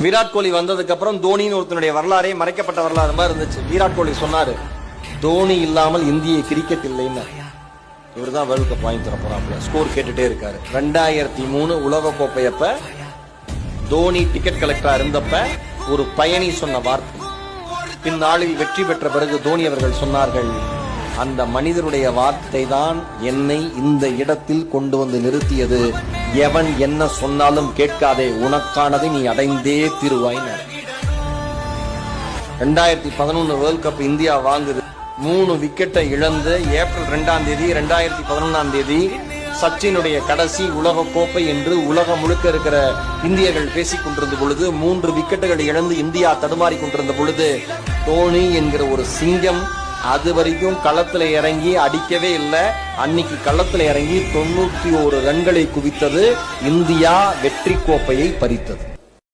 விராட் கோலி வந்ததுக்கு அப்புறம் தோனின்னு ஒருத்தனுடைய வரலாறே மறைக்கப்பட்ட வரலாறு மாதிரி இருந்துச்சு. விராட் கோலி சொன்னாரு, தோனி இல்லாமல் இந்திய கிரிக்கெட் இல்லைன்னு. இவர் தான் வேர்ல்ட் கப் வாங்கி தர போறாப்ல. ஸ்கோர் கேட்டுட்டே இருக்காரு. 2003 உலக கோப்பையப்ப தோனி டிக்கெட் கலெக்டரா இருந்தப்ப ஒரு பயணி சொன்ன வார்த்தை. பின்னாளில் வெற்றி பெற்ற பிறகு தோனி அவர்கள் சொன்னார்கள், அந்த மனிதருடைய வார்த்தை தான் என்னை இந்த இடத்தில் கொண்டு வந்து நிறுத்தியது. எவன் என்ன சொன்னாலும் கேட்காதே, உனக்கானதை நீ அடைந்தே தீருவாய். 2011 வேர்ல்ட் கப் இந்தியா வாங்குது. 3 விக்கெட்டை இழந்து ஏப்ரல் 2ஆம் தேதி 2011ஆம் தேதி சச்சினுடைய கடைசி உலக கோப்பை என்று உலகம் முழுக்க இருக்கிற இந்தியர்கள் பேசிக் கொண்டிருந்த பொழுது, 3 விக்கெட்டுகளை இழந்து இந்தியா தடுமாறி கொண்டிருந்த பொழுது, தோனி என்கிற ஒரு சிங்கம் அது வரைக்கும் களத்துல இறங்கி அடிக்கவே இல்லை. அன்னைக்கு களத்துல இறங்கி 91 ரன்களை குவித்தது. இந்தியா வெற்றி கோப்பையை பறித்தது.